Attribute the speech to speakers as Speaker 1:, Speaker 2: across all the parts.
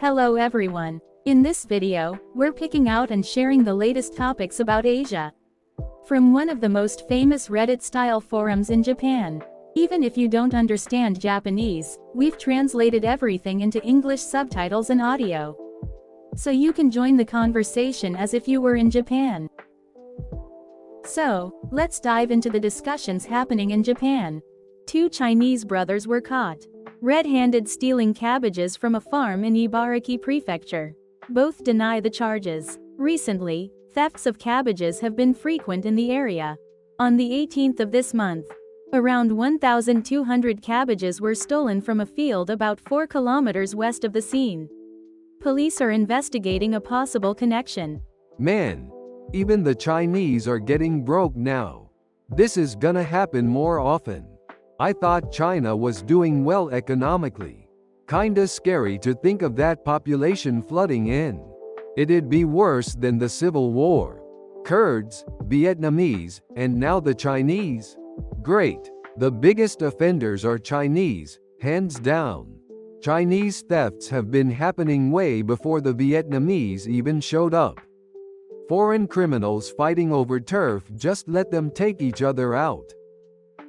Speaker 1: Hello everyone. In this video, we're picking out and sharing the latest topics about Asia. From one of the most famous Reddit-style forums in Japan. Even if you don't understand Japanese, we've translated everything into English subtitles and audio. So you can join the conversation as if you were in Japan. So, let's dive into the discussions happening in Japan. Two Chinese brothers were caught red-handed stealing cabbages from a farm in Ibaraki Prefecture. Both deny the charges. Recently, thefts of cabbages have been frequent in the area. On the 18th of this month, around 1,200 cabbages were stolen from a field about 4 kilometers west of the scene. Police are investigating a possible connection.
Speaker 2: Man, even the Chinese are getting broke now. This is gonna happen more often. I thought China was doing well economically. Kinda scary to think of that population flooding in. It'd be worse than the Civil War. Kurds, Vietnamese, and now the Chinese? Great. The biggest offenders are Chinese, hands down. Chinese thefts have been happening way before the Vietnamese even showed up. Foreign criminals fighting over turf, just let them take each other out.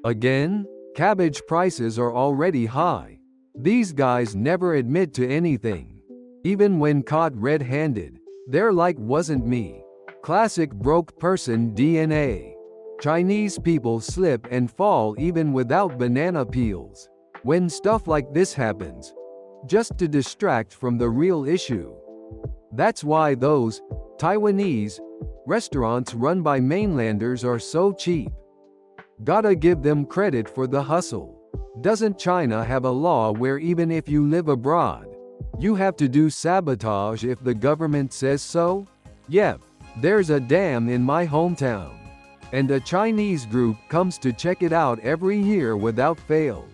Speaker 2: Again? Cabbage prices are already high. These guys never admit to anything. Even when caught red-handed, they're like, wasn't me. Classic broke person DNA. Chinese people slip and fall even without banana peels. When stuff like this happens, just to distract from the real issue. That's why those Taiwanese restaurants run by mainlanders are so cheap. Gotta give them credit for the hustle. Doesn't China have a law where even if you live abroad, you have to do sabotage if the government says so? Yep, there's a dam in my hometown. And a Chinese group comes to check it out every year without fail.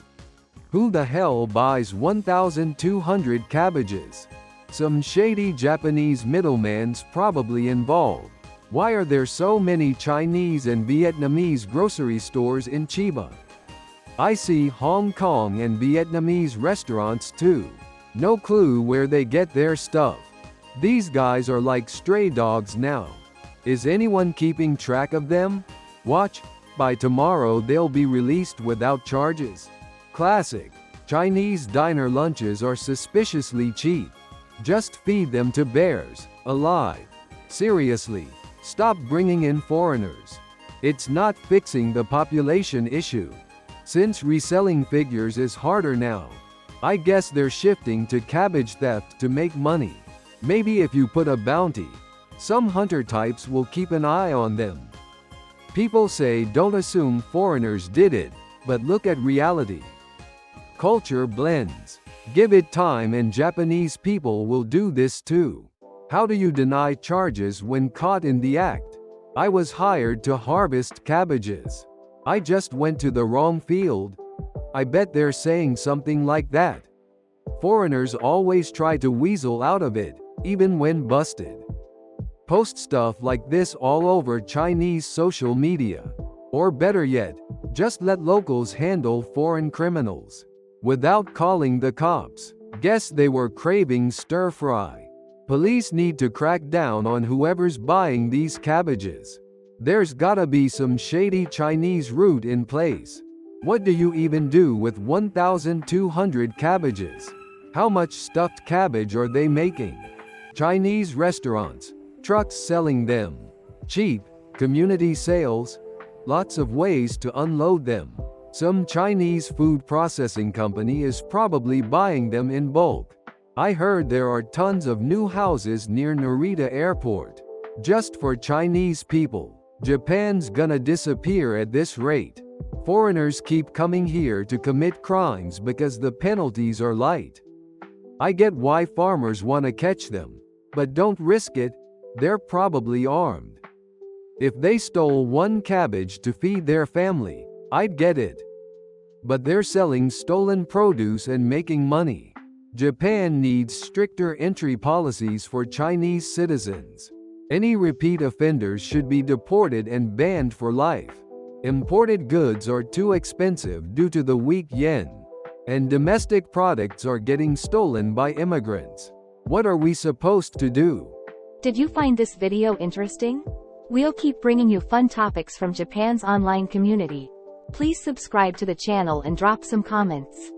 Speaker 2: Who the hell buys 1,200 cabbages? Some shady Japanese middleman's probably involved. Why are there so many Chinese and Vietnamese grocery stores in Chiba? I see Hong Kong and Vietnamese restaurants too. No clue where they get their stuff. These guys are like stray dogs now. Is anyone keeping track of them? Watch, by tomorrow they'll be released without charges. Classic. Chinese diner lunches are suspiciously cheap. Just feed them to bears, alive. Seriously. Stop bringing in foreigners. It's not fixing the population issue. Since reselling figures is harder now, I guess they're shifting to cabbage theft to make money. Maybe if you put a bounty, some hunter types will keep an eye on them. People say don't assume foreigners did it, but look at reality. Culture blends. Give it time and Japanese people will do this too. How do you deny charges when caught in the act? I was hired to harvest cabbages. I just went to the wrong field. I bet they're saying something like that. Foreigners always try to weasel out of it, even when busted. Post stuff like this all over Chinese social media. Or better yet, just let locals handle foreign criminals. Without calling the cops. Guess they were craving stir-fry. Police need to crack down on whoever's buying these cabbages. There's gotta be some shady Chinese route in place. What do you even do with 1,200 cabbages? How much stuffed cabbage are they making? Chinese restaurants, trucks selling them. Cheap, community sales, lots of ways to unload them. Some Chinese food processing company is probably buying them in bulk. I heard there are tons of new houses near Narita Airport. Just for Chinese people. Japan's gonna disappear at this rate. Foreigners keep coming here to commit crimes because the penalties are light. I get why farmers wanna catch them. But don't risk it, they're probably armed. If they stole one cabbage to feed their family, I'd get it. But they're selling stolen produce and making money. Japan needs stricter entry policies for Chinese citizens. Any repeat offenders should be deported and banned for life. Imported goods are too expensive due to the weak yen. And domestic products are getting stolen by immigrants. What are we supposed to do?
Speaker 1: Did you find this video interesting? We'll keep bringing you fun topics from Japan's online community. Please subscribe to the channel and drop some comments.